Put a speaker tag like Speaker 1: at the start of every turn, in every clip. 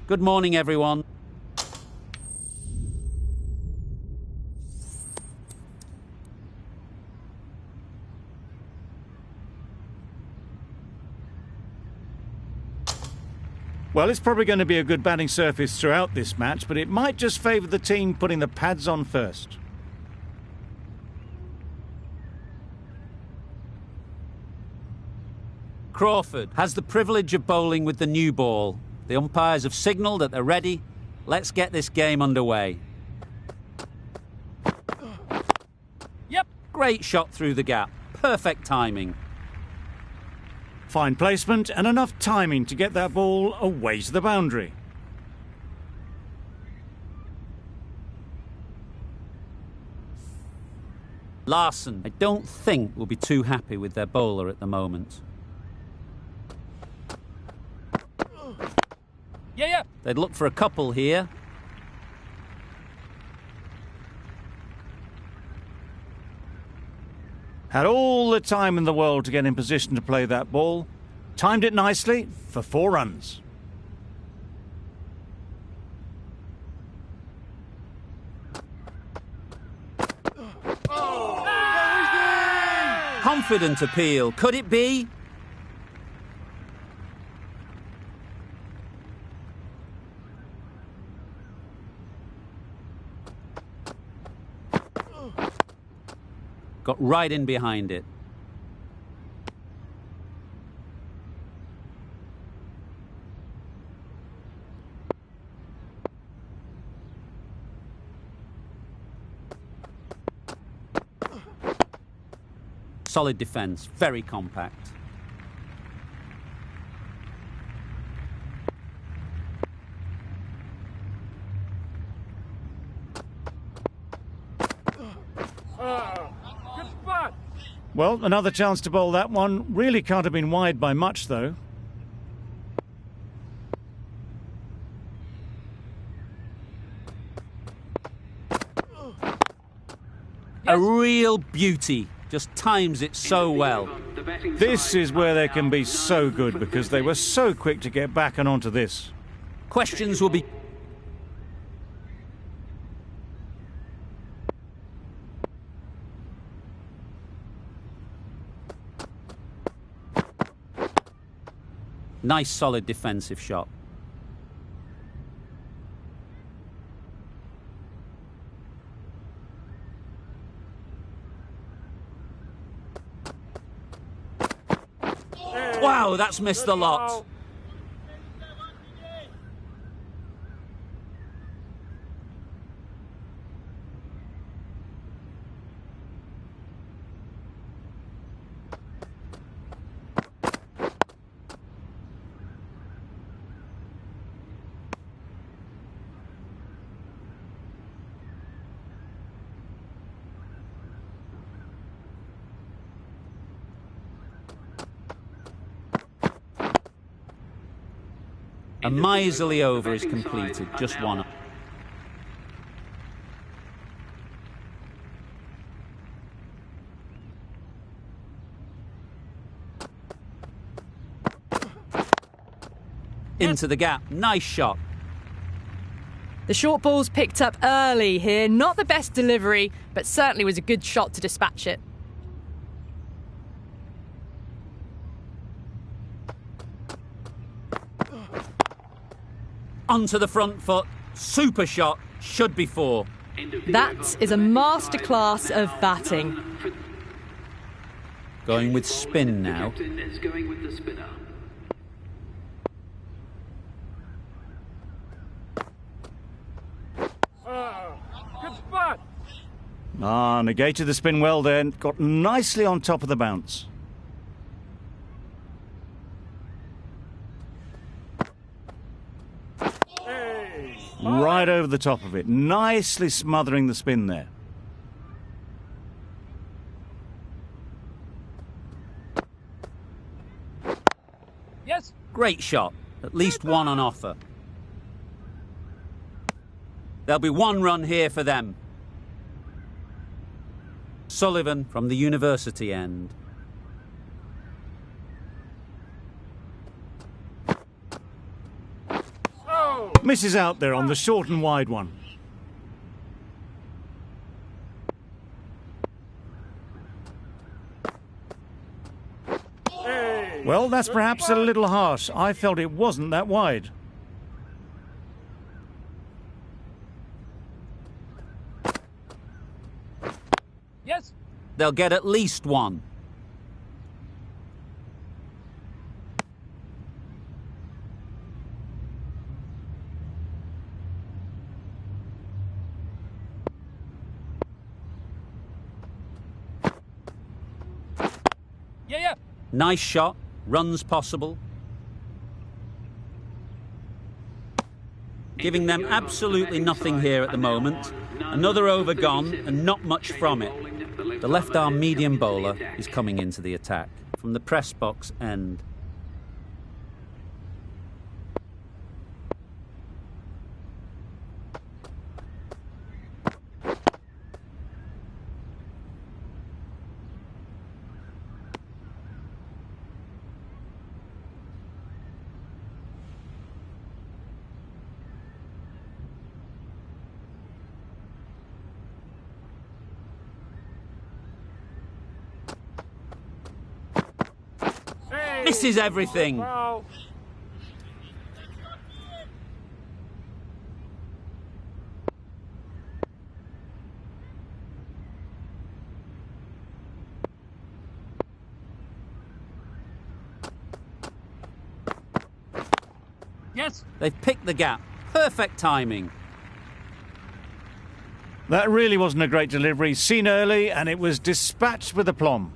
Speaker 1: Good morning, everyone.
Speaker 2: Well, it's probably going to be a good batting surface throughout this match, but it might just favour the team putting the pads on first.
Speaker 1: Crawford has the privilege of bowling with the new ball. The umpires have signalled that they're ready. Let's get this game underway. Yep, great shot through the gap. Perfect timing.
Speaker 2: Fine placement and enough timing to get that ball away to the boundary.
Speaker 1: Larson, I don't think, will be too happy with their bowler at the moment. Yeah. They'd look for a couple here.
Speaker 2: Had all the time in the world to get in position to play that ball. Timed it nicely for 4 runs.
Speaker 1: Confident appeal. Could it be? Got right in behind it. Solid defence, very compact.
Speaker 2: Well, another chance to bowl that one. Really can't have been wide by much, though.
Speaker 1: A real beauty. Just times it so well.
Speaker 2: This is where they can be so good because they were so quick to get back and onto this.
Speaker 1: Questions will be... Nice solid defensive shot. Wow, that's missed the lot. A miserly over is completed, just one. Into the gap, nice shot.
Speaker 3: The short ball's picked up early here, not the best delivery, but certainly was a good shot to dispatch it.
Speaker 1: Onto the front foot, super shot, should be 4.
Speaker 3: That is a masterclass of batting.
Speaker 1: Going with spin now.
Speaker 2: Negated the spin well then, got nicely on top of the bounce. Right over the top of it, nicely smothering the spin there.
Speaker 1: Yes. Great shot, at least one on offer. There'll be 1 run here for them. Sullivan from the university end.
Speaker 2: Misses out there on the short and wide one. Well, that's perhaps a little harsh. I felt it wasn't that wide.
Speaker 1: Yes. They'll get at least one. Yeah. Nice shot. Runs possible. Giving them absolutely nothing here at the moment. Another over gone and not much from it. The left-arm medium bowler is coming into the attack from the press box end. Misses everything. Yes. They've picked the gap. Perfect timing.
Speaker 2: That really wasn't a great delivery. Seen early, and it was dispatched with aplomb.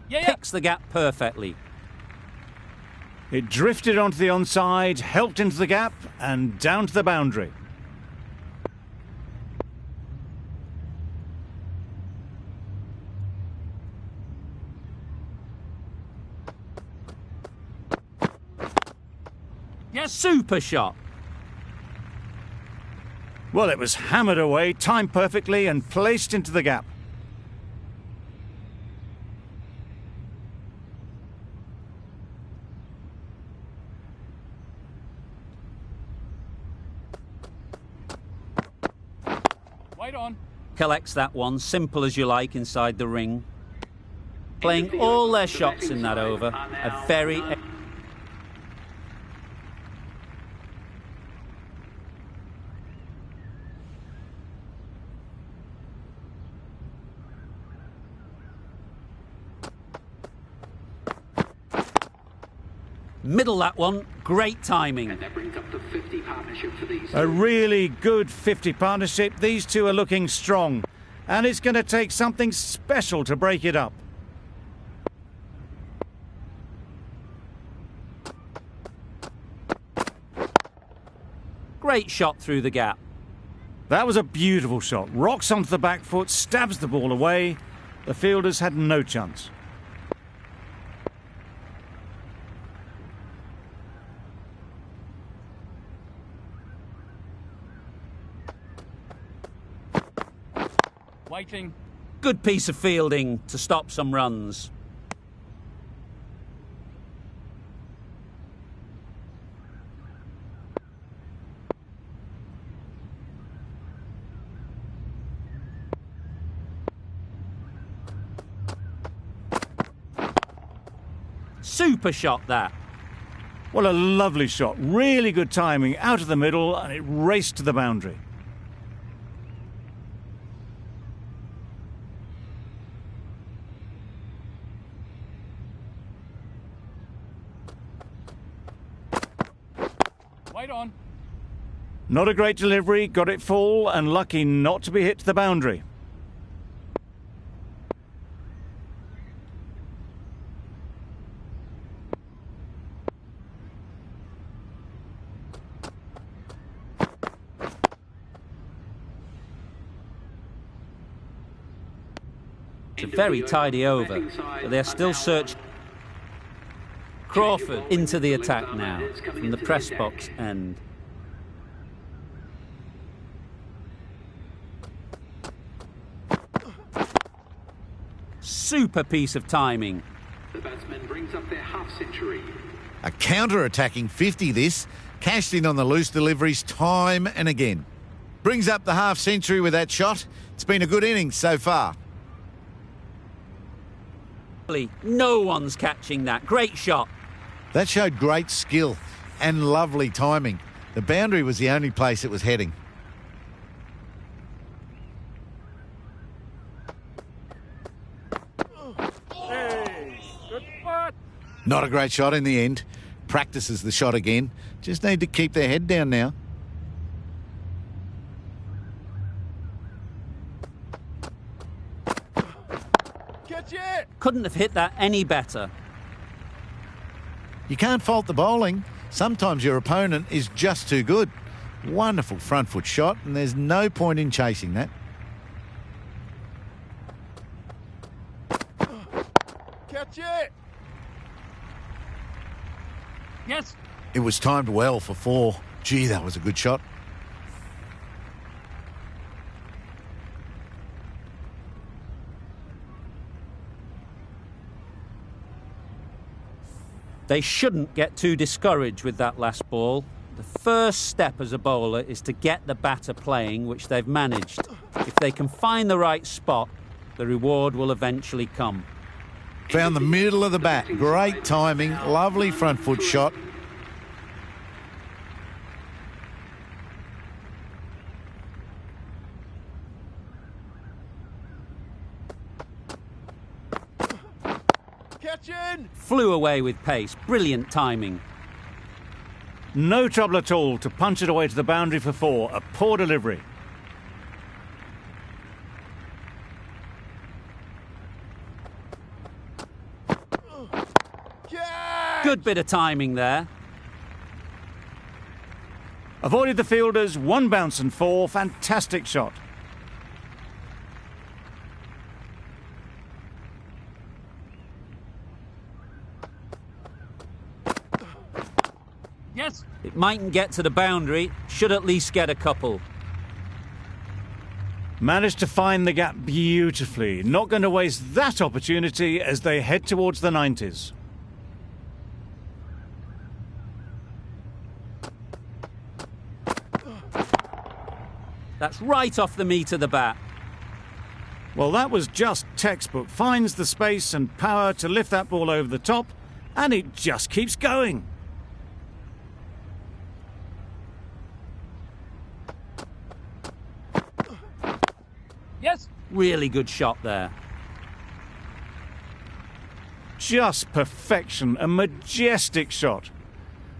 Speaker 1: Picks the gap perfectly.
Speaker 2: It drifted onto the onside, helped into the gap, and down to the boundary.
Speaker 1: Yes, super shot.
Speaker 2: Well, it was hammered away, timed perfectly, and placed into the gap.
Speaker 1: Collects that one, simple as you like, inside the ring. Playing all their shots in that over. A very... Middle that one, great timing.
Speaker 4: And that brings up the 50 partnership for these
Speaker 2: A really good 50 partnership. These two are looking strong, and it's going to take something special to break it up.
Speaker 1: Great shot through the gap.
Speaker 2: That was a beautiful shot. Rocks onto the back foot, stabs the ball away. The fielders had no chance.
Speaker 1: Waiting. Good piece of fielding to stop some runs. Super shot that.
Speaker 2: What a lovely shot. Really good timing. Out of the middle, and it raced to the boundary. Not a great delivery, got it full and lucky not to be hit to the boundary.
Speaker 1: It's a very tidy over, but they're still searching. Crawford into the attack now from the press box end. super piece of timing.
Speaker 4: The batsman brings up their half-century.
Speaker 5: A counter-attacking 50 this, cashed in on the loose deliveries time and again. Brings up the half-century with that shot. It's been a good innings so far.
Speaker 1: No one's catching that. Great shot.
Speaker 5: That showed great skill and lovely timing. The boundary was the only place it was heading. Not a great shot in the end. Practices the shot again. Just need to keep their head down now.
Speaker 2: Catch it!
Speaker 1: Couldn't have hit that any better.
Speaker 5: You can't fault the bowling. Sometimes your opponent is just too good. Wonderful front foot shot, and there's no point in chasing that.
Speaker 2: Catch it!
Speaker 1: Yes.
Speaker 5: It was timed well for 4. Gee, that was a good shot.
Speaker 1: They shouldn't get too discouraged with that last ball. The first step as a bowler is to get the batter playing, which they've managed. If they can find the right spot, the reward will eventually come.
Speaker 5: Found the middle of the bat. Great timing. Lovely front foot shot.
Speaker 2: Catch in!
Speaker 1: Flew away with pace. Brilliant timing.
Speaker 2: No trouble at all to punch it away to the boundary for 4. A poor delivery.
Speaker 1: Good bit of timing there.
Speaker 2: Avoided the fielders, 1 bounce and 4. Fantastic shot.
Speaker 1: Yes. It mightn't get to the boundary. Should at least get a couple.
Speaker 2: Managed to find the gap beautifully. Not going to waste that opportunity as they head towards the 90s.
Speaker 1: That's right off the meat of the bat.
Speaker 2: Well, that was just textbook. Finds the space and power to lift that ball over the top, and it just keeps going.
Speaker 1: Yes. Really good shot there.
Speaker 2: Just perfection. A majestic shot.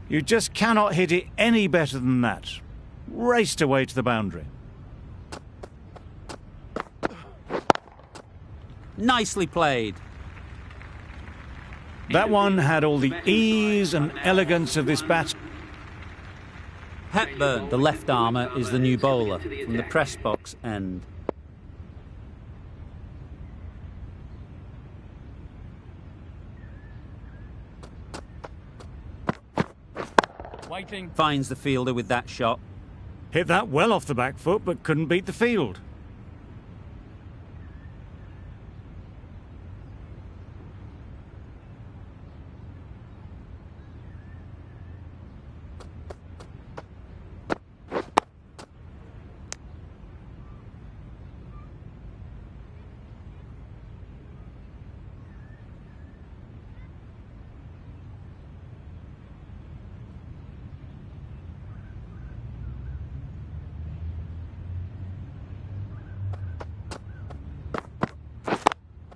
Speaker 2: You just cannot hit it any better than that. Raced away to the boundary.
Speaker 1: Nicely played.
Speaker 2: That one had all the ease and elegance of this bat.
Speaker 1: Hepburn, the left armour, is the new bowler from the press box end.
Speaker 2: Waiting.
Speaker 1: Finds the fielder with that shot.
Speaker 2: Hit that well off the back foot, but couldn't beat the field.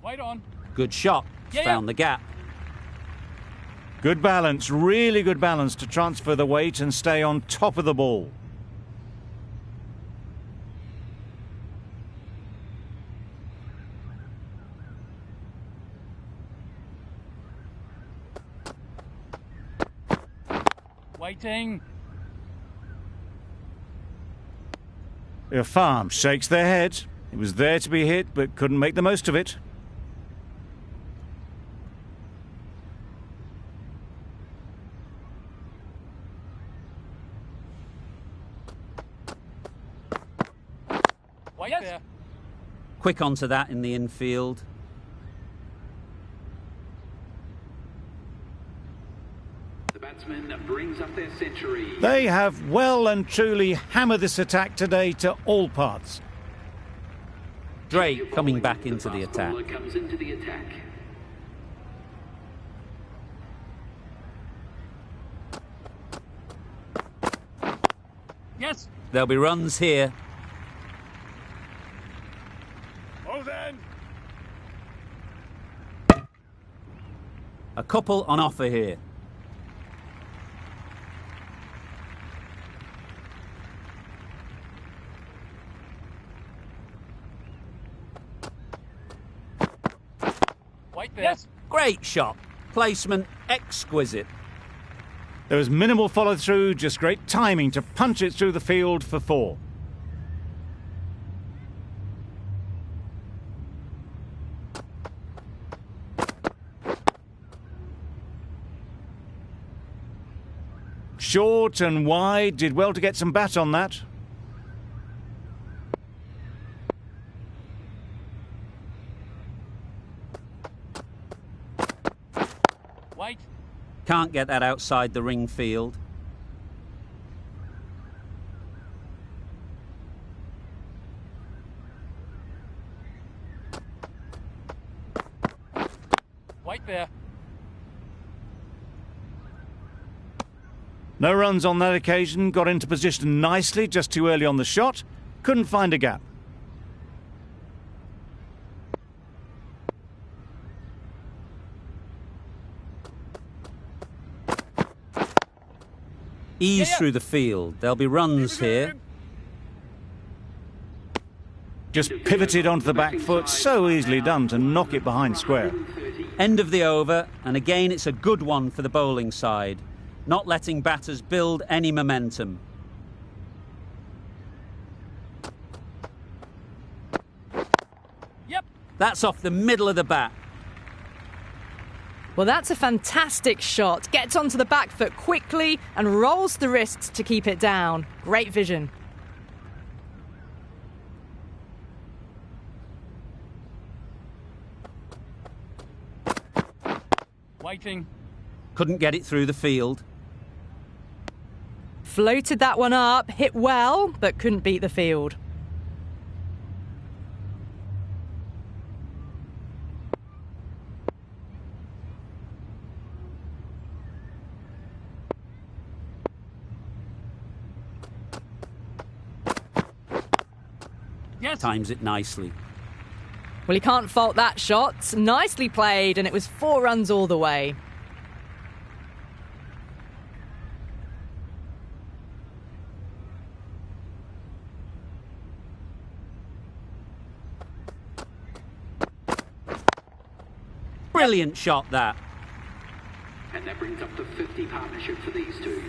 Speaker 6: Wait on.
Speaker 1: Good shot. Found the gap.
Speaker 2: Good balance, really good balance to transfer the weight and stay on top of the ball.
Speaker 6: Waiting.
Speaker 2: The farm shakes their head. It was there to be hit, but couldn't make the most of it.
Speaker 6: Wait there.
Speaker 1: Quick onto that in the infield.
Speaker 4: century.
Speaker 2: They have well and truly hammered this attack today to all parts.
Speaker 1: Drake coming back into the attack.
Speaker 4: Bowler comes into the attack.
Speaker 6: Yes.
Speaker 1: There'll be runs here.
Speaker 2: Oh then!
Speaker 1: A couple on offer here.
Speaker 6: White there.
Speaker 1: Yes. Great shot. Placement exquisite.
Speaker 2: There was minimal follow-through, just great timing to punch it through the field for 4. Short and wide, did well to get some bat on that.
Speaker 6: White.
Speaker 1: Can't get that outside the ring field.
Speaker 6: White there.
Speaker 2: No runs on that occasion, got into position nicely, just too early on the shot. Couldn't find a gap.
Speaker 1: Ease through the field. There'll be runs here.
Speaker 2: Just pivoted onto the back foot, so easily done to knock it behind square.
Speaker 1: End of the over, and again it's a good one for the bowling side. Not letting batters build any momentum.
Speaker 6: Yep.
Speaker 1: That's off the middle of the bat.
Speaker 3: Well, that's a fantastic shot. Gets onto the back foot quickly and rolls the wrists to keep it down. Great vision.
Speaker 6: Waiting.
Speaker 1: Couldn't get it through the field.
Speaker 3: Floated that one up, hit well, but couldn't beat the field.
Speaker 6: Yes.
Speaker 1: Times it nicely.
Speaker 3: Well, he can't fault that shot. Nicely played, and it was 4 runs all the way.
Speaker 1: Brilliant shot, that.
Speaker 4: And that brings up the 50 partnership for these two.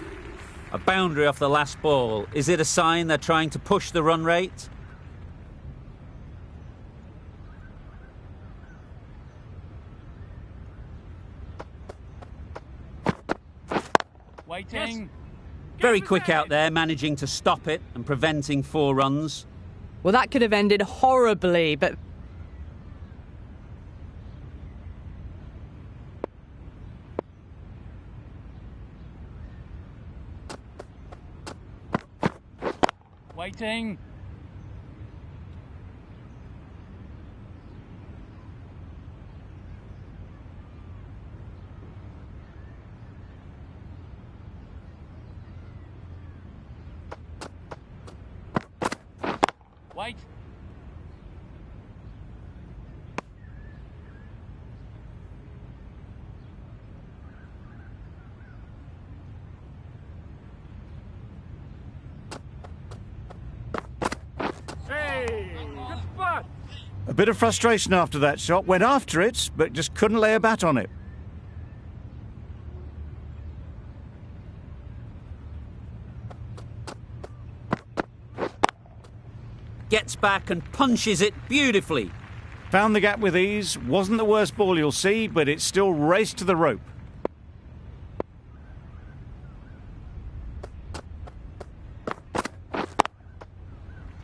Speaker 1: A boundary off the last ball. Is it a sign they're trying to push the run rate?
Speaker 6: Waiting.
Speaker 4: Yes.
Speaker 1: Very quick out there, managing to stop it and preventing 4 runs.
Speaker 3: Well, that could have ended horribly, but
Speaker 6: Waiting. Wait.
Speaker 2: A bit of frustration after that shot, went after it, but just couldn't lay a bat on it.
Speaker 1: Gets back and punches it beautifully.
Speaker 2: Found the gap with ease, wasn't the worst ball you'll see, but it still raced to the rope.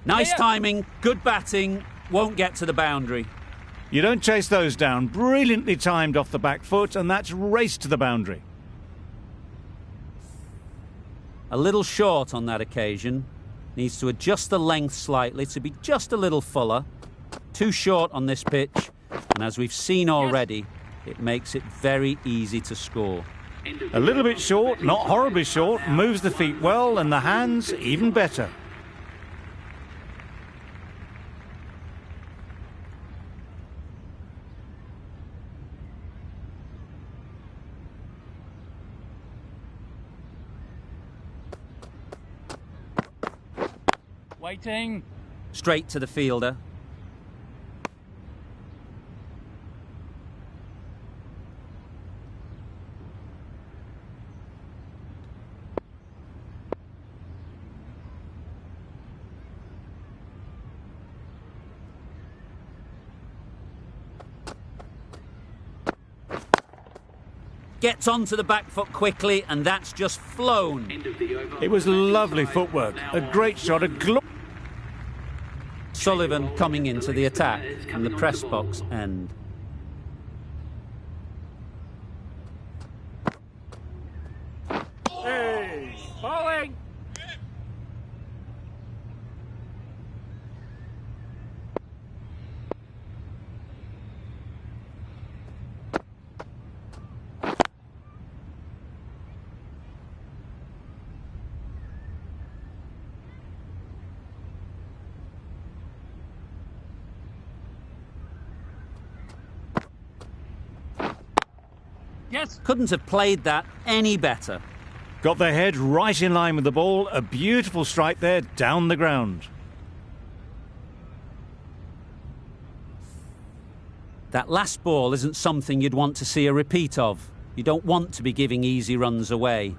Speaker 1: Nice timing, good batting, won't get to the boundary.
Speaker 2: You don't chase those down. Brilliantly timed off the back foot, and that's raced to the boundary.
Speaker 1: A little short on that occasion. Needs to adjust the length slightly to be just a little fuller. Too short on this pitch, and as we've seen already, it makes it very easy to score.
Speaker 2: A little bit short, not horribly short, moves the feet well, and the hands even better.
Speaker 6: Waiting.
Speaker 1: Straight to the fielder. Gets onto the back foot quickly, and that's just flown.
Speaker 2: It was lovely footwork, a great shot,
Speaker 1: Sullivan coming into the attack from the press box end.
Speaker 6: Hey, bowling. Yes.
Speaker 1: Couldn't have played that any better.
Speaker 2: got their head right in line with the ball. A beautiful strike there down the ground.
Speaker 1: That last ball isn't something you'd want to see a repeat of. You don't want to be giving easy runs away.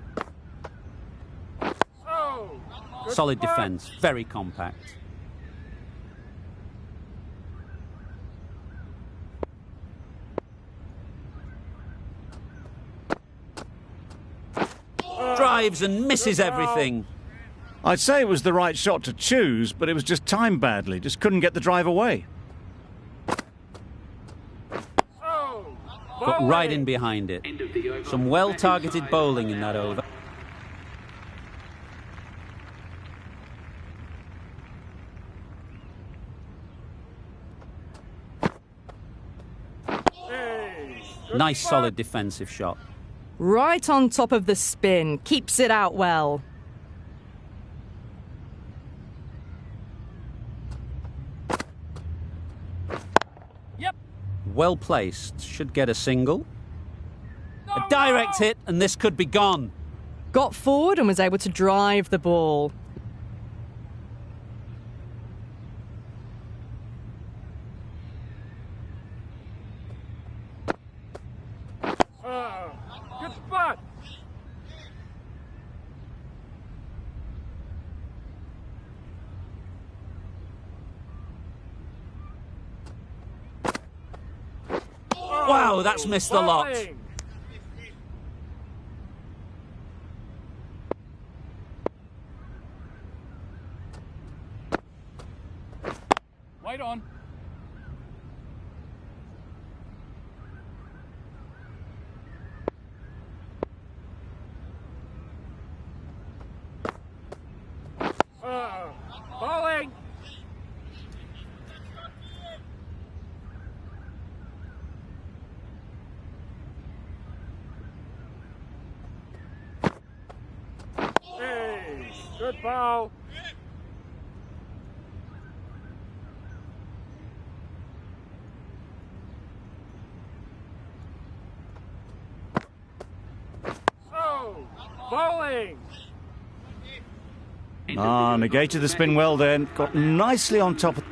Speaker 1: Solid defence, very compact. Drives and misses everything.
Speaker 2: I'd say it was the right shot to choose, but it was just timed badly. Just couldn't get the drive away.
Speaker 1: Got right in behind it. Some well-targeted bowling in that over. Nice solid defensive shot.
Speaker 3: Right on top of the spin. Keeps it out well.
Speaker 6: Yep.
Speaker 1: Well placed. Should get a single. A direct hit, and this could be gone.
Speaker 3: Got forward and was able to drive the ball.
Speaker 6: Good spot.
Speaker 1: Wow, that's missed the lot.
Speaker 6: Wait on. Bowling. Hey, good ball. Bowling.
Speaker 2: Negated the spin well then. Got nicely on top of...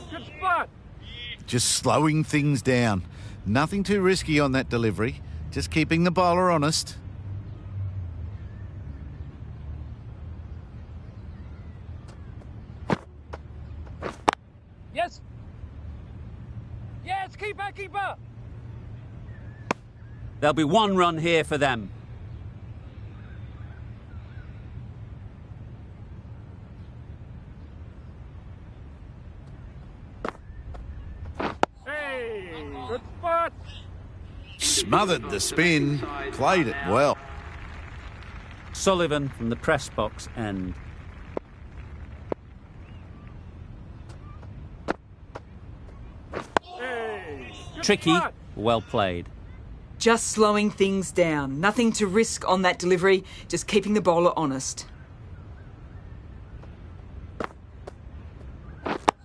Speaker 6: Good spot.
Speaker 5: Just slowing things down. Nothing too risky on that delivery. Just keeping the bowler honest.
Speaker 6: Yes. Yes, keeper, keeper.
Speaker 1: There'll be one run here for them.
Speaker 6: putt.
Speaker 5: Smothered the spin, played it well.
Speaker 1: Sullivan from the press box end.
Speaker 6: Hey, good
Speaker 1: Tricky,
Speaker 6: putt.
Speaker 1: well played.
Speaker 7: Just slowing things down. Nothing to risk on that delivery, just keeping the bowler honest.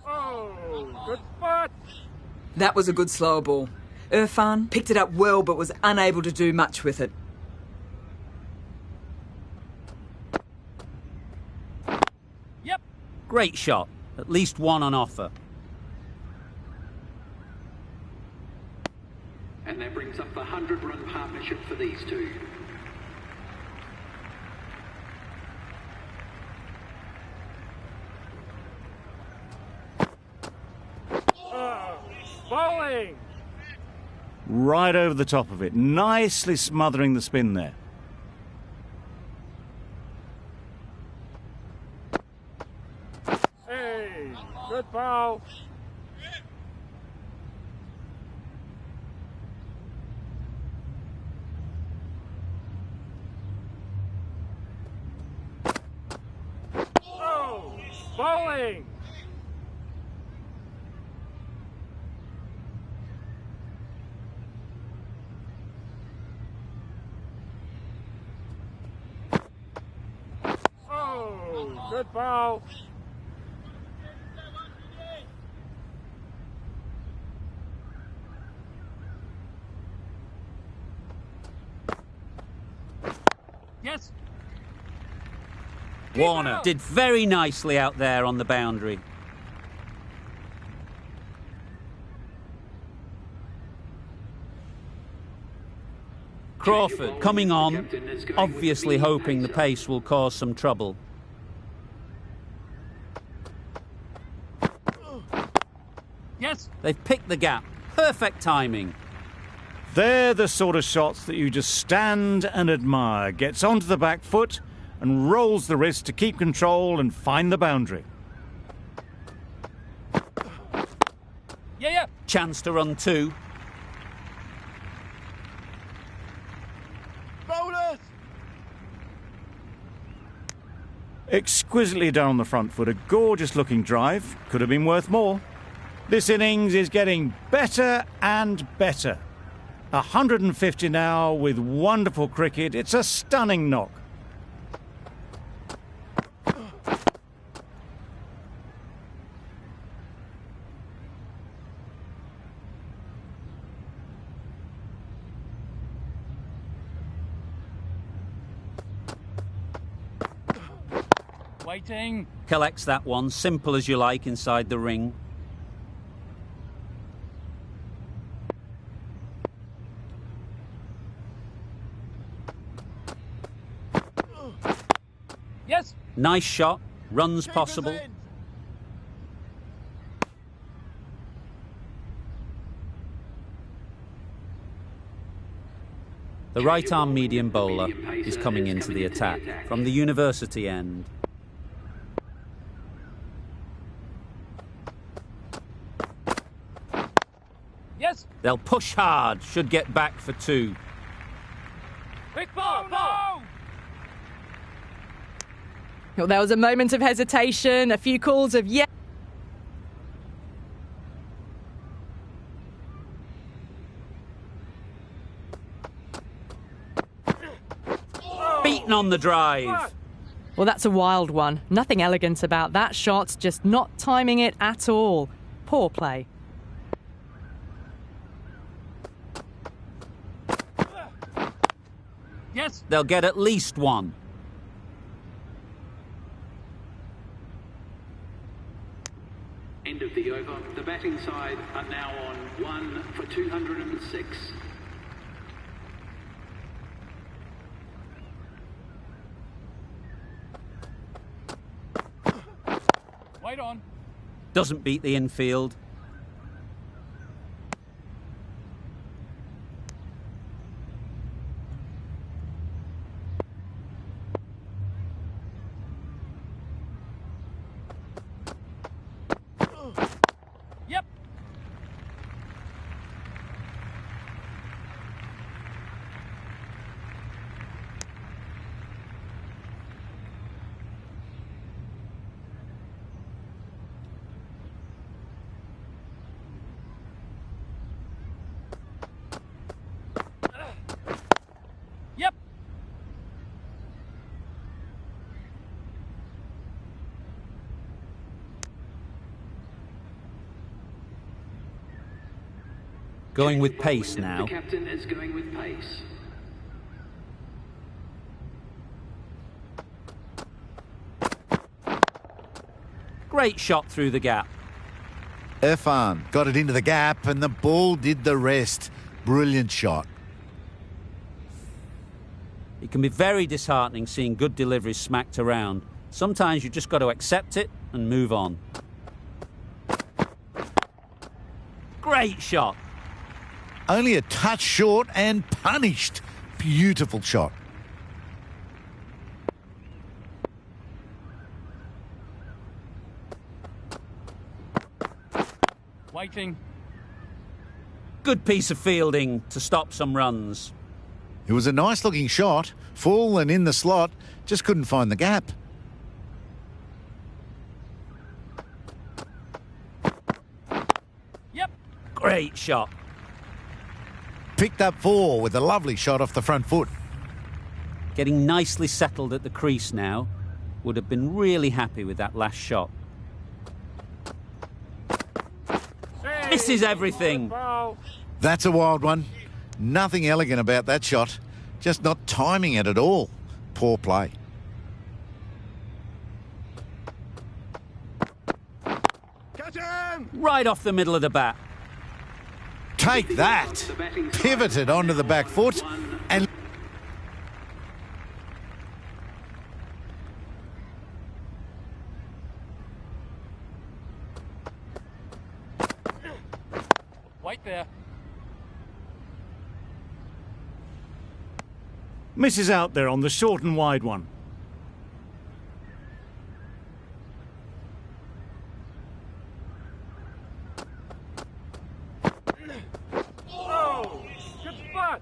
Speaker 6: Oh, good putt.
Speaker 7: That was a good slower ball. Irfan picked it up well but was unable to do much with it.
Speaker 6: Yep.
Speaker 1: Great shot. At least one on offer.
Speaker 4: And that brings up the 100-run partnership for these two.
Speaker 6: Bowling.
Speaker 2: Right over the top of it, nicely smothering the spin there.
Speaker 6: Hey, good ball. Oh, bowling. Oh, good ball. Yes.
Speaker 1: Warner did very nicely out there on the boundary. Crawford coming on, obviously hoping the pace will cause some trouble.
Speaker 6: Yes.
Speaker 1: They've picked the gap. Perfect timing.
Speaker 2: They're the sort of shots that you just stand and admire. Gets onto the back foot and rolls the wrist to keep control and find the boundary.
Speaker 6: Yeah.
Speaker 1: Chance to run two.
Speaker 6: Bowlers.
Speaker 2: Exquisitely done on the front foot. A gorgeous looking drive. Could have been worth more. This innings is getting better and better. 150 now with wonderful cricket. It's a stunning knock.
Speaker 6: Waiting.
Speaker 1: Collects that one, simple as you like, inside the ring.
Speaker 6: Yes.
Speaker 1: Nice shot. Runs possible. The right-arm medium bowler is coming into the attack from the university end.
Speaker 6: Yes.
Speaker 1: They'll push hard, should get back for two.
Speaker 6: Big ball. Ball.
Speaker 3: Well, there was a moment of hesitation, a few calls of yes.
Speaker 1: Beaten on the drive.
Speaker 3: Well, that's a wild one. Nothing elegant about that shot, just not timing it at all. Poor play.
Speaker 6: Yes.
Speaker 1: They'll get at least one.
Speaker 4: End of the over. The batting side are now on 1 for 206.
Speaker 6: Wait on.
Speaker 1: Doesn't beat the infield.
Speaker 6: Yep.
Speaker 1: Going with pace now.
Speaker 4: The captain is going with pace.
Speaker 1: Great shot through the gap.
Speaker 5: Irfan got it into the gap and the ball did the rest. Brilliant shot.
Speaker 1: It can be very disheartening seeing good deliveries smacked around. Sometimes you just got to accept it and move on. Great shot.
Speaker 5: Only a touch short and punished. Beautiful shot.
Speaker 6: Waiting.
Speaker 1: Good piece of fielding to stop some runs.
Speaker 5: It was a nice looking shot, full and in the slot, just couldn't find the gap.
Speaker 6: Yep.
Speaker 1: Great shot.
Speaker 5: Picked up 4 with a lovely shot off the front foot.
Speaker 1: Getting nicely settled at the crease now. Would have been really happy with that last shot. Misses everything.
Speaker 5: That's a wild one. Nothing elegant about that shot. Just not timing it at all. Poor play.
Speaker 1: Right off the middle of the bat.
Speaker 5: Take that. Pivoted onto the back foot and...
Speaker 6: Wait there.
Speaker 2: Misses out there on the short and wide one.
Speaker 6: Oh, good spot.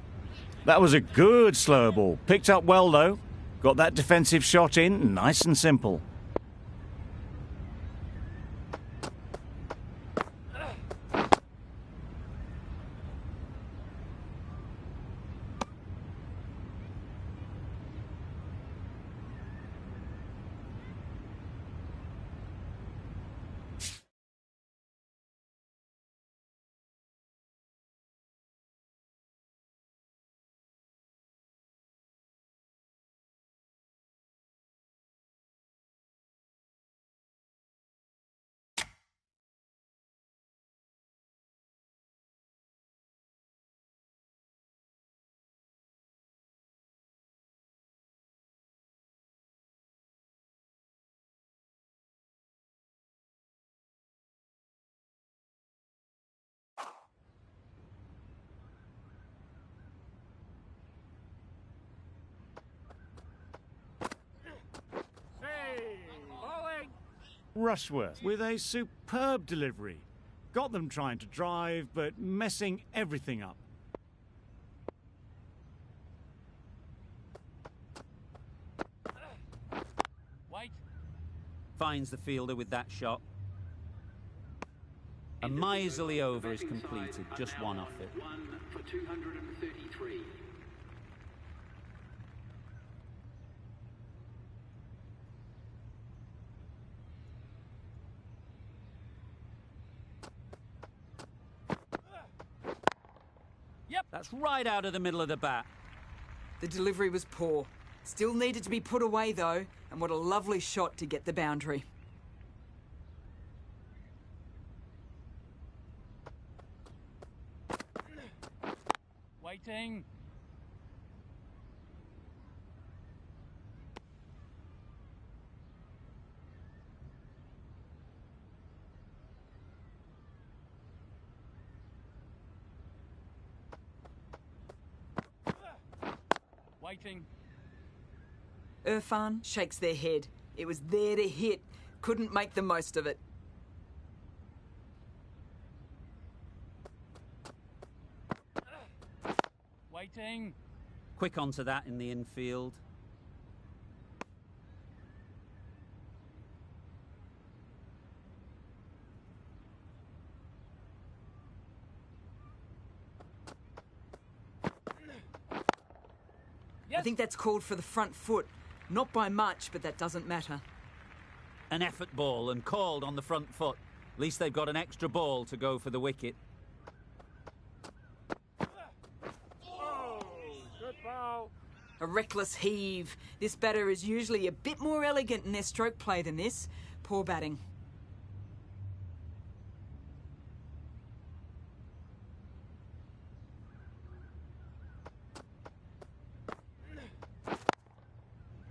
Speaker 2: That was a good slow ball. Picked up well though. Got that defensive shot in, nice and simple. Rushworth with a superb delivery. Got them trying to drive, but messing everything up.
Speaker 6: Wait.
Speaker 1: Finds the fielder with that shot. A miserly over is completed, just one off it.
Speaker 4: 1 for 233.
Speaker 1: That's right out of the middle of the bat.
Speaker 7: The delivery was poor. Still needed to be put away though, and what a lovely shot to get the boundary.
Speaker 6: Waiting. Waiting.
Speaker 7: Irfan shakes their head. It was there to hit. Couldn't make the most of it.
Speaker 6: Waiting.
Speaker 1: Quick onto that in the infield.
Speaker 7: I think that's called for the front foot. Not by much, but that doesn't matter.
Speaker 1: An effort ball and called on the front foot. At least they've got an extra ball to go for the wicket.
Speaker 6: Ball.
Speaker 7: A reckless heave. This batter is usually a bit more elegant in their stroke play than this. Poor batting.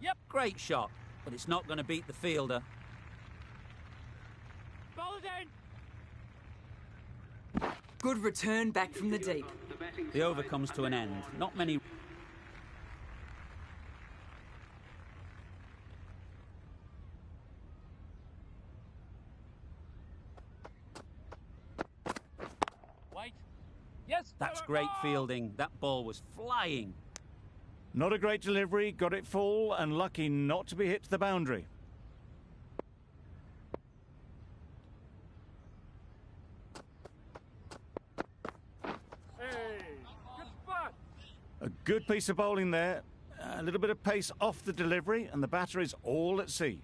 Speaker 1: Yep, great shot, but it's not going to beat the fielder.
Speaker 6: Ball is in.
Speaker 7: Good return back from the deep.
Speaker 1: The over comes to an end. Not many...
Speaker 6: Wait. Yes.
Speaker 1: That's great fielding. That ball was flying.
Speaker 2: Not a great delivery, got it full and lucky not to be hit to the boundary.
Speaker 6: Hey, good spot.
Speaker 2: A good piece of bowling there. A little bit of pace off the delivery and the batter is all at sea.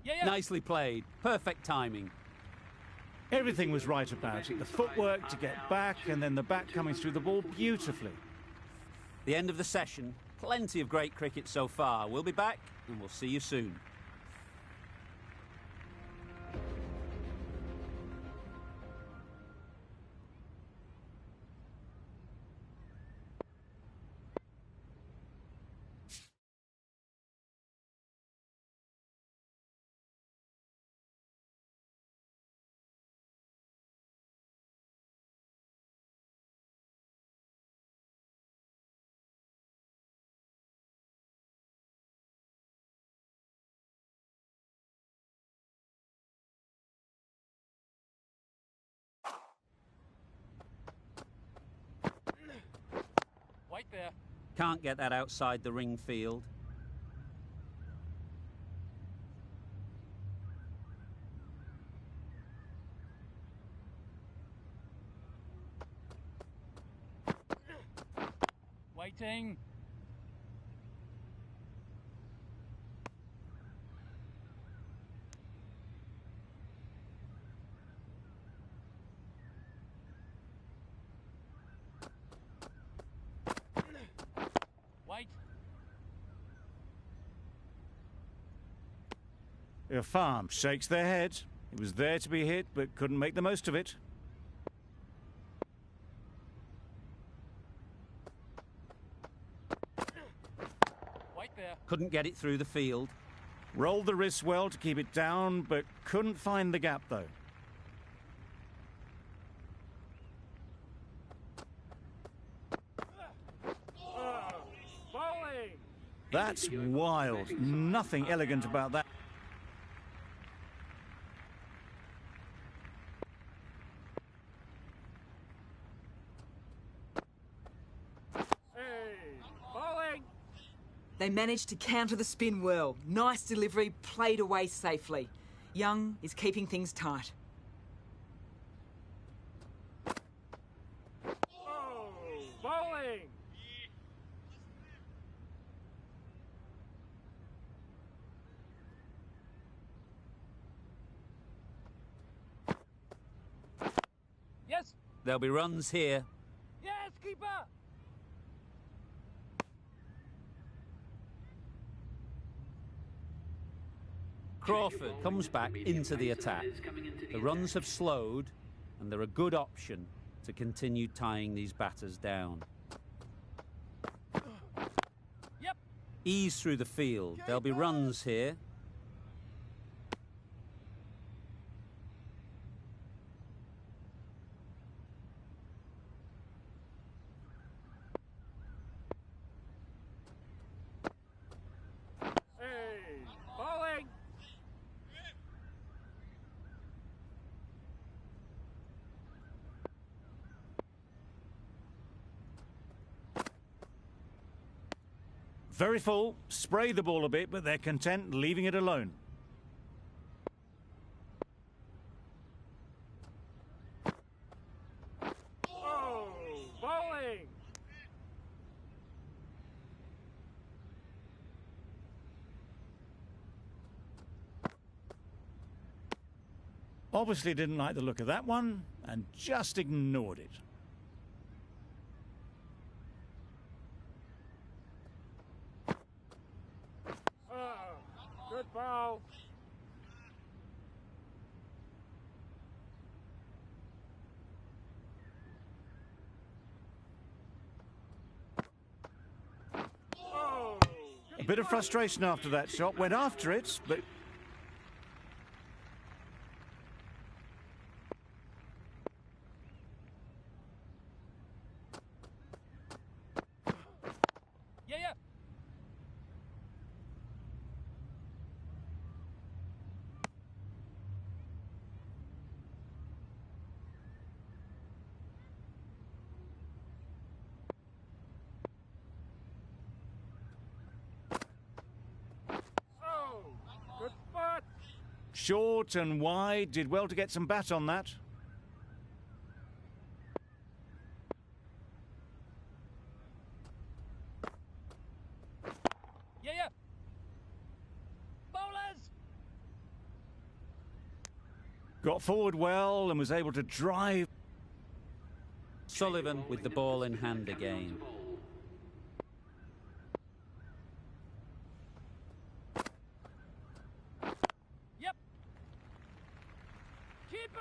Speaker 6: Yeah.
Speaker 1: Nicely played. Perfect timing.
Speaker 2: Everything was right about it. The footwork to get back and then the bat coming through the ball beautifully.
Speaker 1: The end of the session. Plenty of great cricket so far. We'll be back and we'll see you soon.
Speaker 6: Wait there.
Speaker 1: Can't get that outside the ring field.
Speaker 6: Waiting. Wait.
Speaker 2: Your farm shakes their head. It was there to be hit but couldn't make the most of it.
Speaker 6: Wait there.
Speaker 1: Couldn't get it through the field.
Speaker 2: Rolled the wrists well to keep it down but couldn't find the gap though.
Speaker 6: Bowling.
Speaker 2: That's wild. Nothing elegant about that.
Speaker 6: Hey, bowling.
Speaker 7: They managed to counter the spin well. Nice delivery, played away safely. Young is keeping things tight.
Speaker 6: Oh, bowling. Yes.
Speaker 1: There'll be runs here.
Speaker 6: Yes, keeper.
Speaker 1: Crawford comes back into the attack. The runs have slowed and they're a good option to continue tying these batters down.
Speaker 6: Yep.
Speaker 1: Ease through the field. There'll be runs here.
Speaker 6: Hey, bowling.
Speaker 2: Very full, spray the ball a bit, but they're content leaving it alone.
Speaker 6: Oh, bowling.
Speaker 2: Obviously didn't like the look of that one and just ignored it.
Speaker 6: Good ball. Oh,
Speaker 2: A bit of frustration after that shot, went after it, but
Speaker 6: yeah. Oh, good spot.
Speaker 2: short and wide, did well to get some bat on that.
Speaker 6: Yeah. Bowlers.
Speaker 2: Got forward well and was able to drive.
Speaker 1: Sullivan with the ball in hand again.
Speaker 6: Yep. Keeper.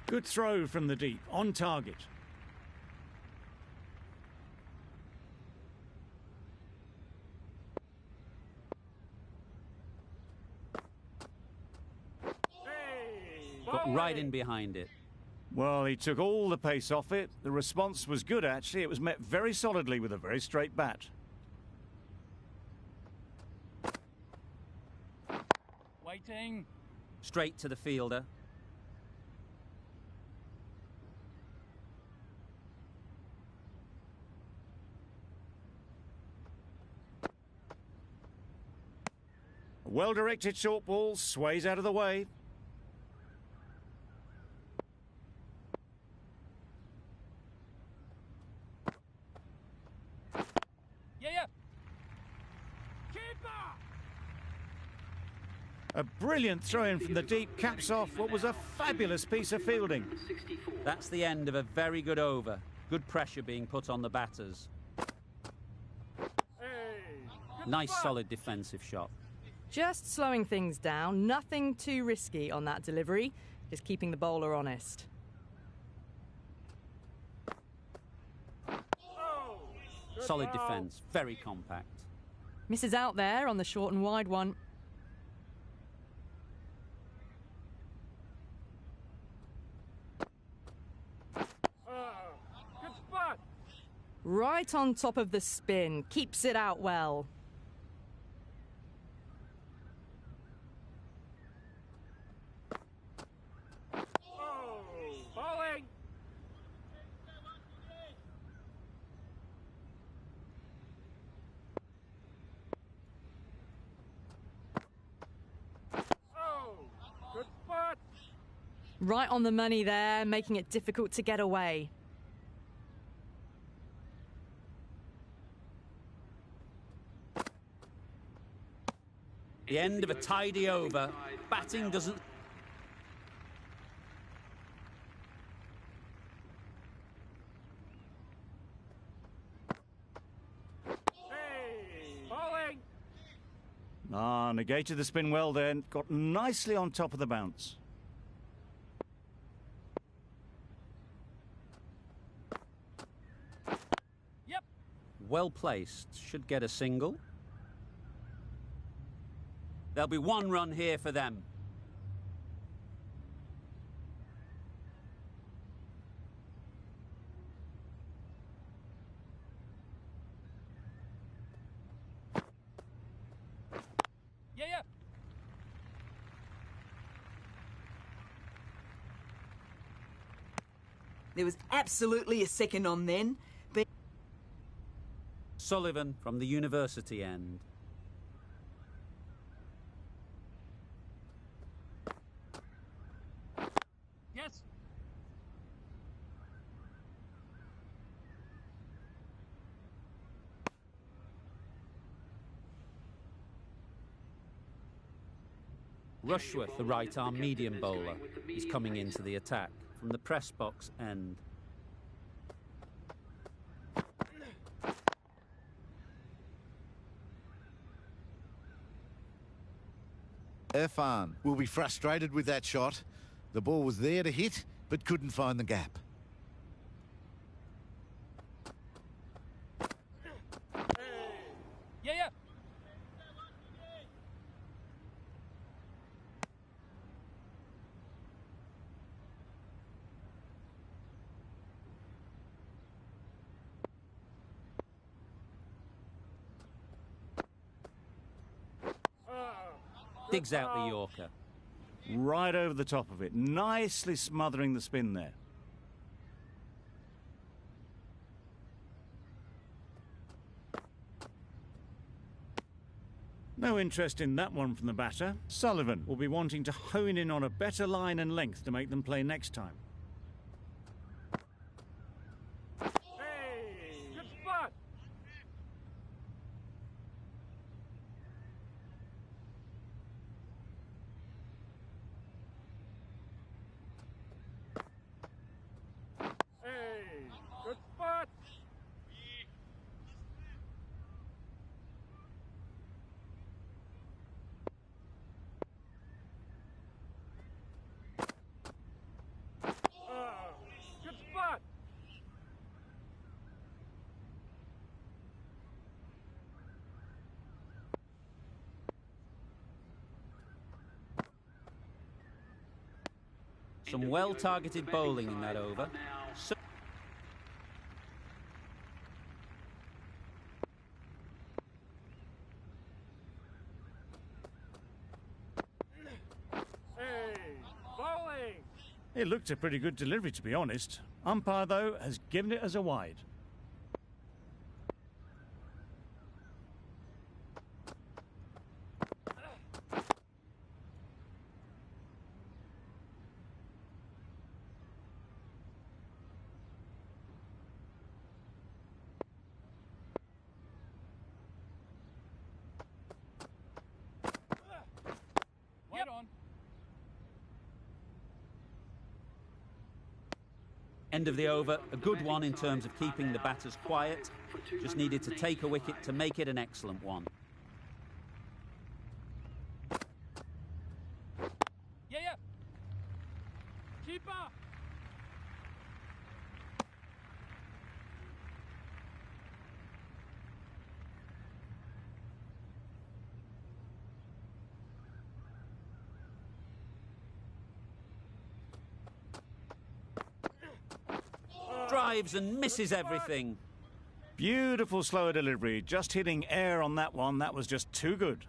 Speaker 2: Good throw from the deep, on target.
Speaker 6: Hey.
Speaker 1: Got right in behind it.
Speaker 2: Well, he took all the pace off it. The response was good, actually. It was met very solidly with a very straight bat.
Speaker 6: Waiting.
Speaker 1: Straight to the fielder.
Speaker 2: A well-directed short ball sways out of the way.
Speaker 6: Yeah. Keeper.
Speaker 2: A brilliant throw-in from the deep caps off what was a fabulous piece of fielding.
Speaker 4: 64.
Speaker 1: That's the end of a very good over. Good pressure being put on the batters.
Speaker 6: Hey. Good
Speaker 1: Nice
Speaker 6: spot.
Speaker 1: solid defensive shot.
Speaker 3: Just slowing things down, nothing too risky on that delivery, just keeping the bowler honest.
Speaker 6: Oh, good
Speaker 1: Solid
Speaker 6: ball.
Speaker 1: defence, very compact.
Speaker 3: Misses out there on the short and wide one.
Speaker 6: Good spot.
Speaker 3: Right on top of the spin, keeps it out well.
Speaker 6: Oh, bowling. Oh, good spot.
Speaker 3: Right on the money there, making it difficult to get away.
Speaker 1: The end of a tidy over. Batting doesn't...
Speaker 6: Hey, bowling.
Speaker 2: Negated the spin well then. Got nicely on top of the bounce.
Speaker 6: Yep.
Speaker 1: Well placed. Should get a single. There'll be one run here for them.
Speaker 6: Yeah.
Speaker 7: There was absolutely a second on then. But
Speaker 1: Sullivan from the university end.
Speaker 6: Yes.
Speaker 1: Rushworth, the right-arm medium bowler, is coming into the attack from the press box end.
Speaker 5: Irfan will be frustrated with that shot. The ball was there to hit, but couldn't find the gap.
Speaker 6: Yeah, yeah.
Speaker 1: Digs out the Yorker.
Speaker 2: Right over the top of it, nicely smothering the spin there. No interest in that one from the batter. Sullivan will be wanting to hone in on a better line and length to make them play next time.
Speaker 6: Hey, good spot. Hey, good spot. Good spot.
Speaker 1: Some well-targeted bowling in that over. So
Speaker 6: Hey, bowling.
Speaker 2: It looked a pretty good delivery, to be honest. Umpire, though, has given it as a wide.
Speaker 6: Right on.
Speaker 1: end of the over, a good one in terms of keeping the batters quiet. Just needed to take a wicket to make it an excellent one.
Speaker 6: Yeah, yeah. Keeper.
Speaker 1: Drives and misses everything.
Speaker 2: Beautiful slower delivery. Just hitting air on that one. That was just too good.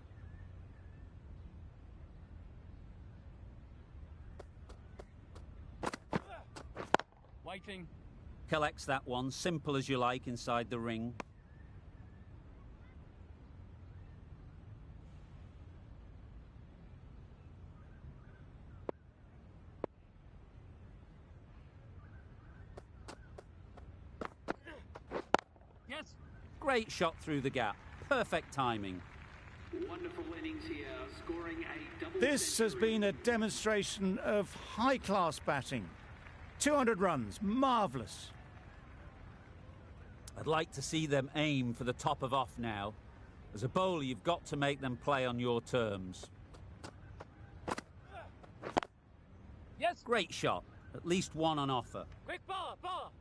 Speaker 6: Waiting.
Speaker 1: Collects that one, simple as you like, inside the ring.
Speaker 6: Yes.
Speaker 1: Great shot through the gap. Perfect timing.
Speaker 4: Wonderful innings here, scoring a double.
Speaker 2: This has been a demonstration of high-class batting. 200 runs. Marvellous.
Speaker 1: I'd like to see them aim for the top of off now. As a bowler, you've got to make them play on your terms.
Speaker 6: Yes.
Speaker 1: Great shot. At least one on offer.
Speaker 6: Quick ball, ball.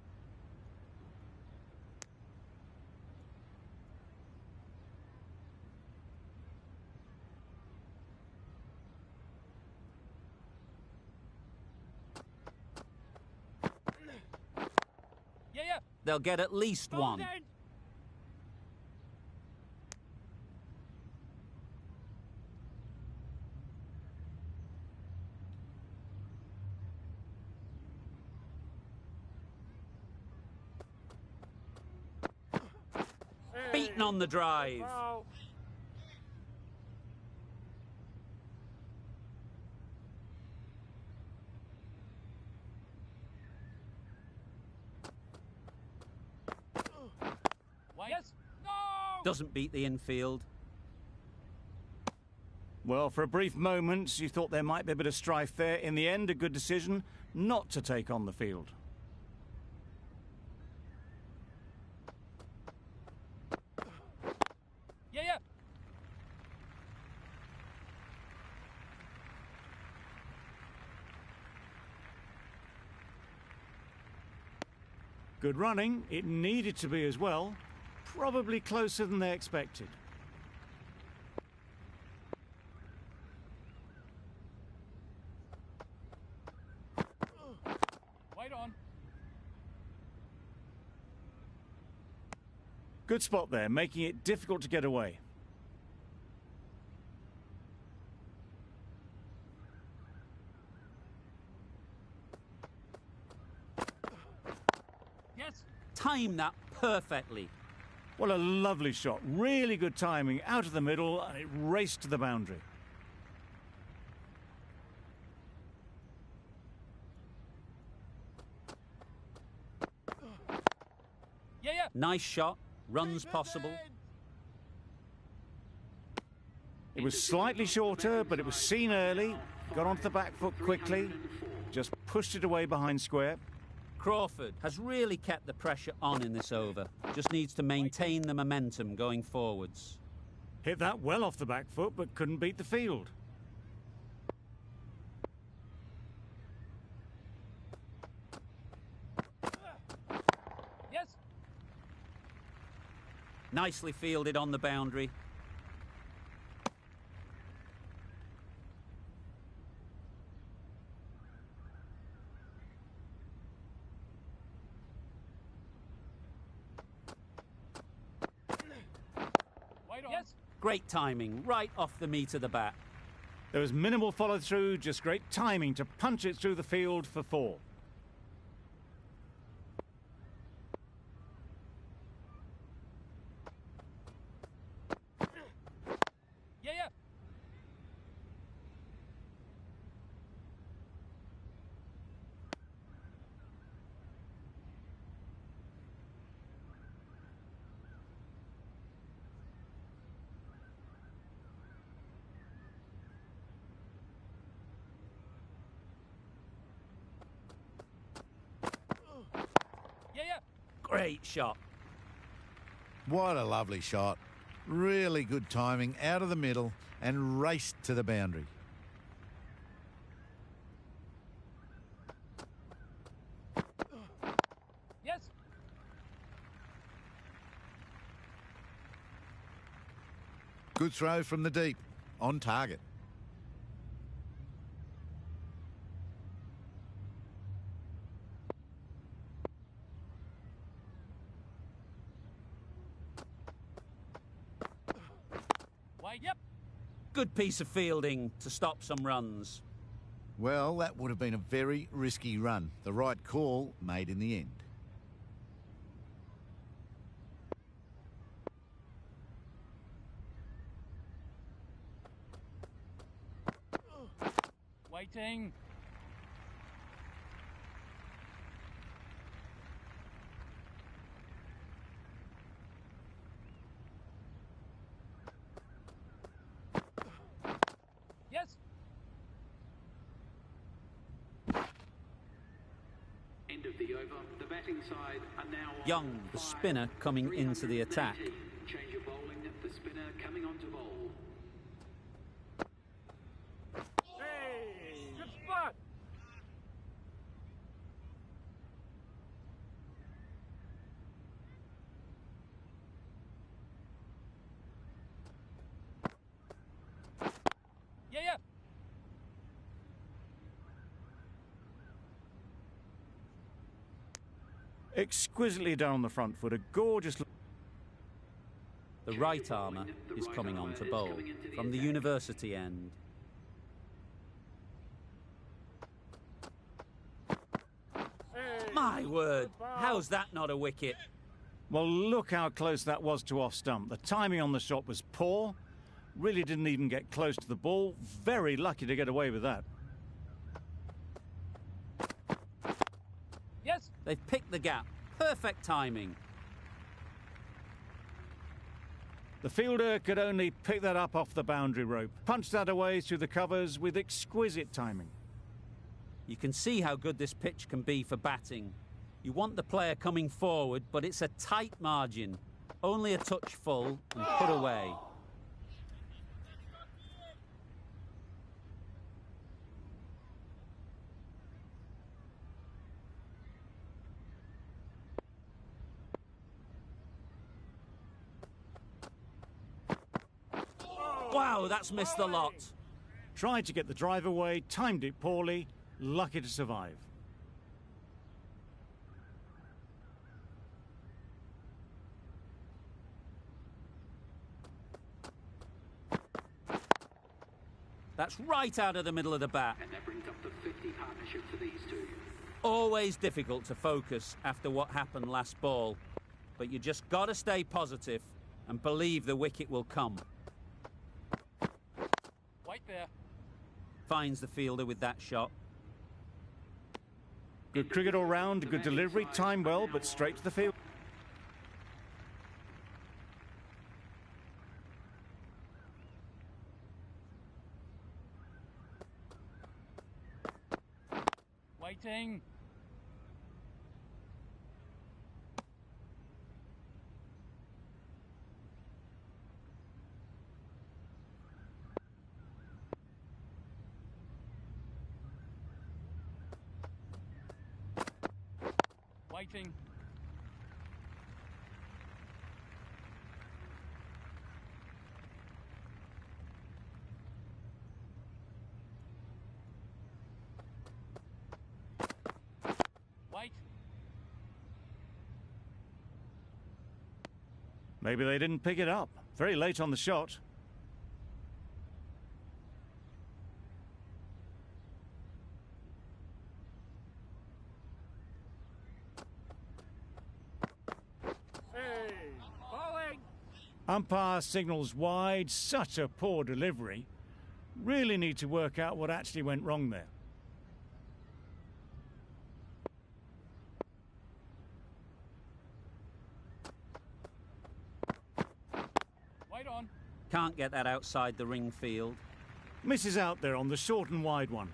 Speaker 6: Yeah, yeah.
Speaker 1: They'll get at least
Speaker 6: Ball
Speaker 1: one.
Speaker 6: down.
Speaker 1: Beaten on the drive.
Speaker 6: Ball. Yes. No.
Speaker 1: Doesn't beat the infield.
Speaker 2: Well, for a brief moment, you thought there might be a bit of strife there. In the end, a good decision not to take on the field.
Speaker 6: Yeah, yeah.
Speaker 2: Good running. It needed to be as well. Probably closer than they expected.
Speaker 6: Wait on.
Speaker 2: Good spot there, making it difficult to get away.
Speaker 6: Yes.
Speaker 1: Time that perfectly.
Speaker 2: What a lovely shot. Really good timing out of the middle, and it raced to the boundary.
Speaker 6: Yeah, yeah.
Speaker 1: Nice shot. Runs possible.
Speaker 2: It was slightly shorter, but it was seen early. Got onto the back foot quickly. Just pushed it away behind square.
Speaker 1: Crawford has really kept the pressure on in this over. Just needs to maintain the momentum going forwards.
Speaker 2: Hit that well off the back foot, but couldn't beat the field.
Speaker 6: Yes.
Speaker 1: Nicely fielded on the boundary.
Speaker 6: Wait on. Yes.
Speaker 1: Great timing, right off the meat of the bat.
Speaker 2: There was minimal follow-through, just great timing to punch it through the field for 4.
Speaker 6: Yeah, yeah. Yeah, yeah.
Speaker 1: Great shot.
Speaker 5: What a lovely shot. Really good timing out of the middle and raced to the boundary.
Speaker 6: Yes.
Speaker 5: Good throw from the deep. On target.
Speaker 6: Wait. Yep.
Speaker 1: Good piece of fielding to stop some runs.
Speaker 5: Well, that would have been a very risky run. The right call made in the end.
Speaker 6: Waiting. Yes.
Speaker 4: End of the over. The batting side are now on
Speaker 1: Young, the
Speaker 4: 5,
Speaker 1: spinner, coming into the attack.
Speaker 4: 319. Change of bowling. The spinner coming on to bowl.
Speaker 6: Hey. Good spot. Yeah, yeah.
Speaker 2: Exquisitely done on the front foot. A gorgeous...
Speaker 1: The right armour is coming on to bowl from the university end. My word, how's that not a wicket?
Speaker 2: Well, look how close that was to off stump. The timing on the shot was poor. Really didn't even get close to the ball. Very lucky to get away with that.
Speaker 6: Yes.
Speaker 1: They've picked the gap. Perfect timing.
Speaker 2: The fielder could only pick that up off the boundary rope, punched that away through the covers with exquisite timing.
Speaker 1: You can see how good this pitch can be for batting. You want the player coming forward, but it's a tight margin. Only a touch full and put away. Wow, that's missed the lot.
Speaker 2: Tried to get the drive away, timed it poorly, lucky to survive.
Speaker 1: That's right out of the middle of the bat.
Speaker 4: And that brings up the 50 partnership for these two.
Speaker 1: Always difficult to focus after what happened last ball. But you just got to stay positive and believe the wicket will come.
Speaker 6: White there.
Speaker 1: Finds the fielder with that shot.
Speaker 2: Good cricket all round, good delivery, timed well, but straight to the field.
Speaker 6: Waiting. Waiting. Wait.
Speaker 2: Maybe they didn't pick it up. Very late on the shot.
Speaker 6: Hey, bowling.
Speaker 2: Umpire signals wide, such a poor delivery. Really need to work out what actually went wrong there.
Speaker 6: Wait on.
Speaker 1: Can't get that outside the ring field.
Speaker 2: Misses out there on the short and wide one.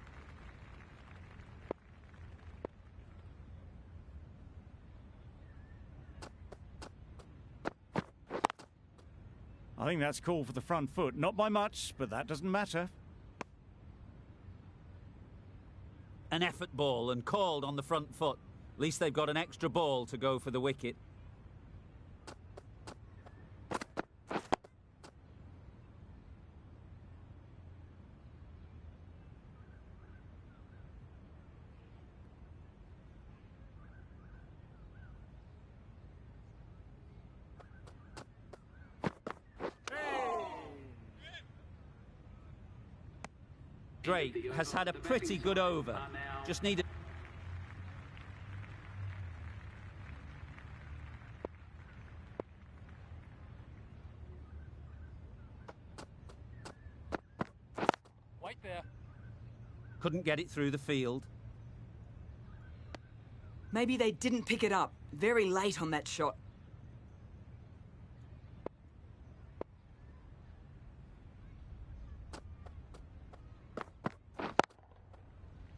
Speaker 2: I think that's called for the front foot. Not by much, but that doesn't matter.
Speaker 1: An effort ball and called on the front foot. At least they've got an extra ball to go for the wicket. Drake has had a pretty good over. Just needed...
Speaker 6: White there.
Speaker 1: Couldn't get it through the field.
Speaker 7: Maybe they didn't pick it up. Very late on that shot.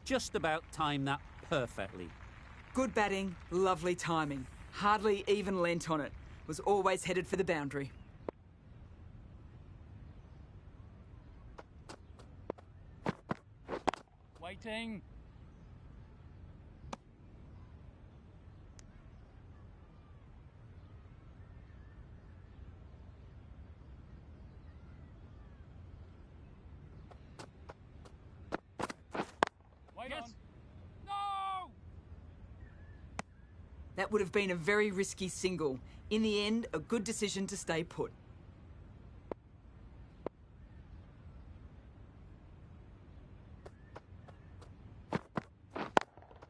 Speaker 1: Just about timed that perfectly.
Speaker 7: Good batting, lovely timing. Hardly even lent on it. Was always headed for the boundary.
Speaker 6: Waiting. Wait on. No!
Speaker 7: That would have been a very risky single. In the end, a good decision to stay put.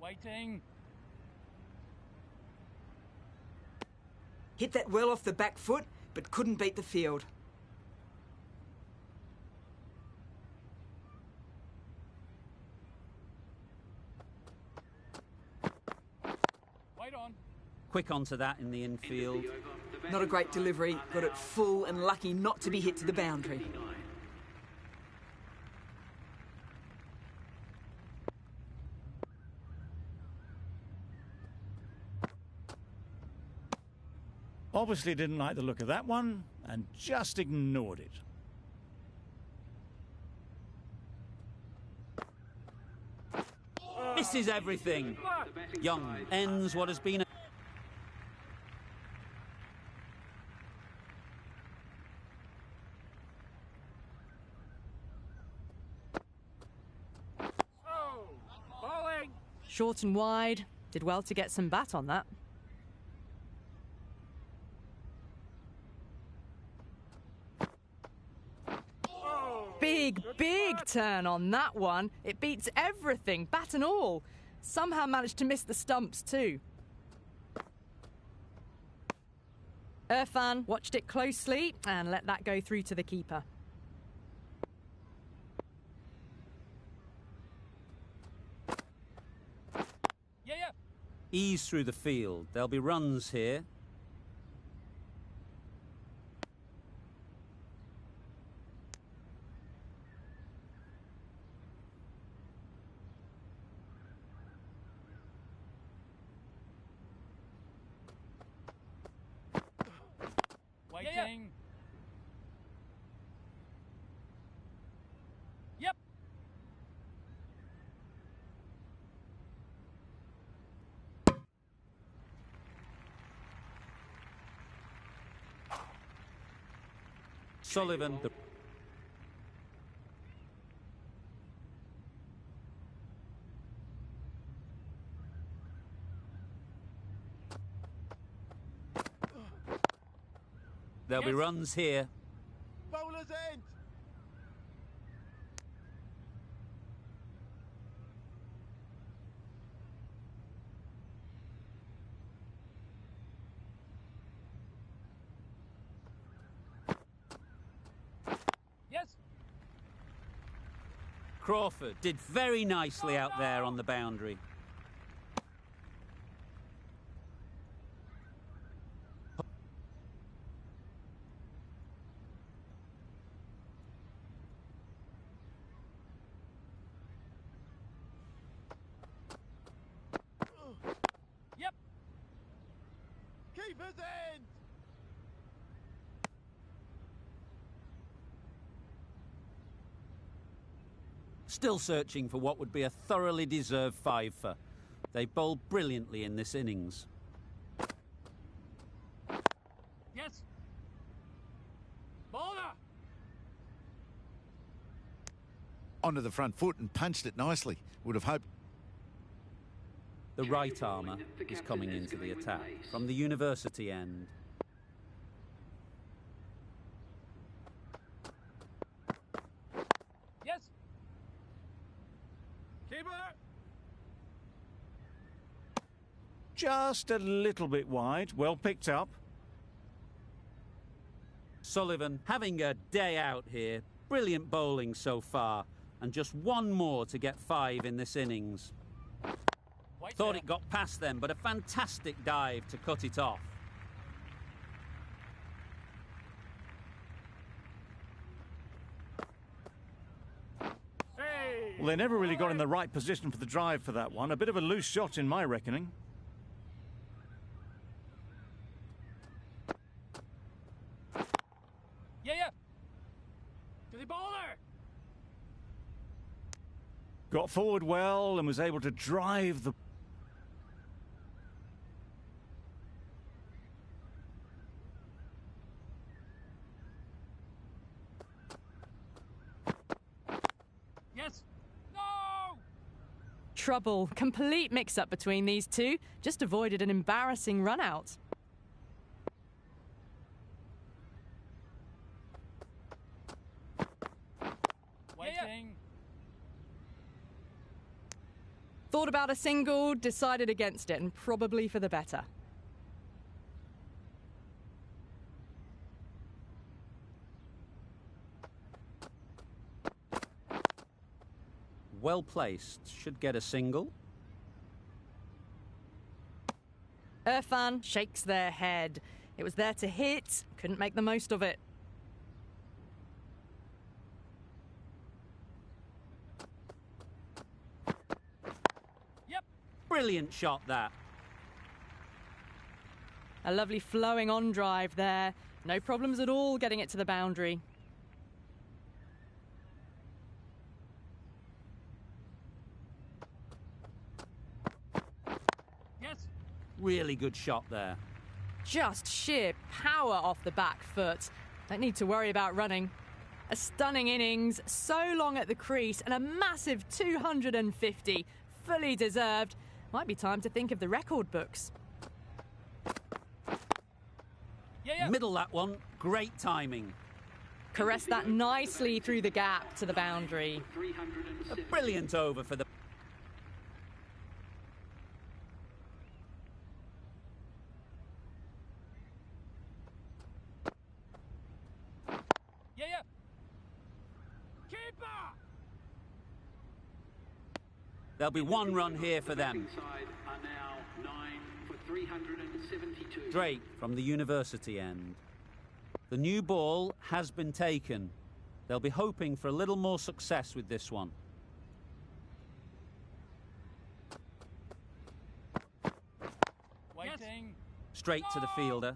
Speaker 6: Waiting.
Speaker 7: Hit that well off the back foot, but couldn't beat the field.
Speaker 6: Wait on.
Speaker 1: Quick onto that in the infield.
Speaker 4: End of the over.
Speaker 7: Not a great delivery, got it full and lucky not to be hit to the boundary.
Speaker 2: Obviously didn't like the look of that one and just ignored it.
Speaker 1: This is everything. Young ends what has been a...
Speaker 6: Bowling!
Speaker 3: Short and wide. Did well to get some bat on that. Big turn on that one. It beats everything, bat and all. Somehow managed to miss the stumps too. Irfan watched it closely and let that go through to the keeper.
Speaker 6: Yeah.
Speaker 1: Ease through the field. There'll be runs here.
Speaker 6: Waiting. Yep.
Speaker 1: Sullivan. There'll be runs here.
Speaker 8: Bowler's end.
Speaker 6: Yes.
Speaker 1: Crawford did very nicely out there on the boundary.
Speaker 6: Yep.
Speaker 8: Keeper's end.
Speaker 1: Still searching for what would be a thoroughly deserved five-fer. They bowled brilliantly in this innings.
Speaker 6: Yes. Bowler.
Speaker 5: Onto the front foot and punched it nicely. Would have hoped.
Speaker 1: The right armour is coming into the attack from the university end.
Speaker 6: Yes. Keeper.
Speaker 2: Just a little bit wide. Well picked up.
Speaker 1: Sullivan having a day out here. Brilliant bowling so far. And just one more to get 5 in this innings.
Speaker 6: Wait
Speaker 1: Thought
Speaker 6: there.
Speaker 1: it got past them, but a fantastic dive to cut it off.
Speaker 6: Hey.
Speaker 2: Well, they never really got in the right position for the drive for that one. A bit of a loose shot in my reckoning.
Speaker 6: Yeah. To the bowler.
Speaker 2: Got forward well and was able to drive the...
Speaker 6: Yes. No.
Speaker 3: Trouble. Complete mix-up between these two. Just avoided an embarrassing run-out.
Speaker 6: Waiting.
Speaker 3: Thought about a single, decided against it, and probably for the better.
Speaker 1: Well placed. Should get a single.
Speaker 3: Irfan shakes their head. It was there to hit, couldn't make the most of it.
Speaker 6: Yep.
Speaker 1: Brilliant shot, that.
Speaker 3: A lovely flowing on drive there. No problems at all getting it to the boundary.
Speaker 6: Yes.
Speaker 1: Really good shot there.
Speaker 3: Just sheer power off the back foot. Don't need to worry about running. A stunning innings, so long at the crease, and a massive 250. Fully deserved. Might be time to think of the record books.
Speaker 6: Yeah.
Speaker 1: Middle that one. Great timing.
Speaker 3: Caressed that nicely through the gap to the boundary.
Speaker 1: A brilliant over for the...
Speaker 6: Yeah. Keeper.
Speaker 1: There'll be one run here for them.
Speaker 4: Side are now 9 for 372.
Speaker 1: Drake from the university end. The new ball has been taken. They'll be hoping for a little more success with this one.
Speaker 6: Waiting.
Speaker 1: Straight to the fielder.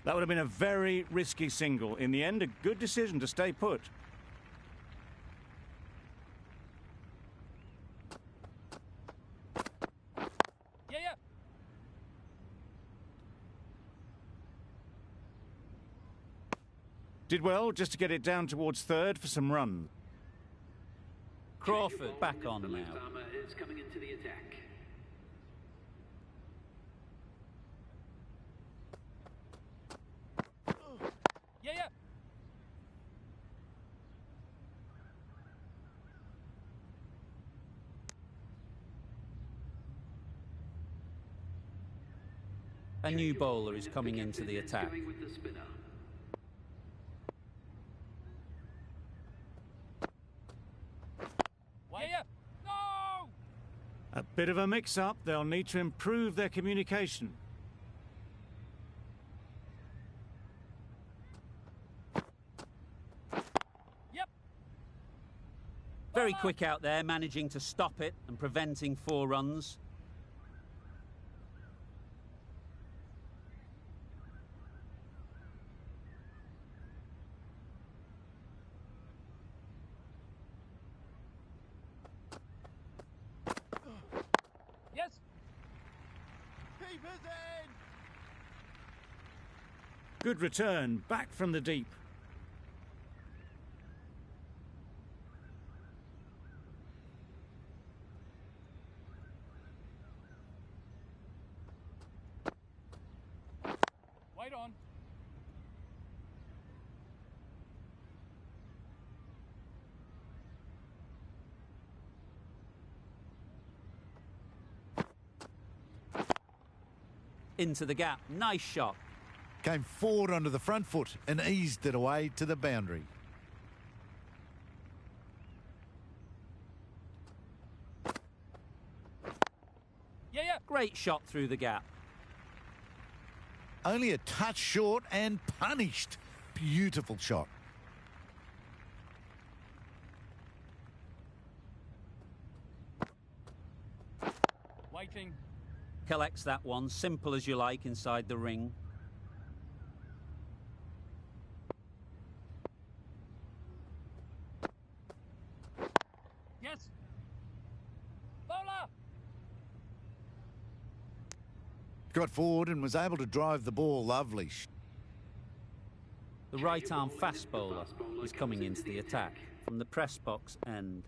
Speaker 2: That would have been a very risky single. In the end, a good decision to stay put.
Speaker 6: Yeah.
Speaker 2: Did well just to get it down towards third for some run.
Speaker 1: Crawford back on
Speaker 4: The left
Speaker 1: now.
Speaker 4: armour is coming into the attack.
Speaker 6: Yeah.
Speaker 1: A new bowler is coming into the attack.
Speaker 4: Going with the spinner.
Speaker 6: Yeah. No.
Speaker 2: A bit of a mix-up. They'll need to improve their communication.
Speaker 6: Yep.
Speaker 1: Very quick out there, managing to stop it and preventing 4 runs.
Speaker 6: Yes.
Speaker 8: Keepers in!
Speaker 2: Good return, back from the deep.
Speaker 6: Wait on.
Speaker 1: Into the gap. Nice shot.
Speaker 5: Came forward onto the front foot and eased it away to the boundary.
Speaker 6: Yeah.
Speaker 1: Great shot through the gap.
Speaker 5: Only a touch short and punished. Beautiful shot.
Speaker 6: Waiting.
Speaker 1: Collects that one. Simple as you like inside the ring.
Speaker 6: Yes. Bowler.
Speaker 5: Got forward and was able to drive the ball lovely.
Speaker 1: The right-arm fast bowler is coming into the attack from the press box end.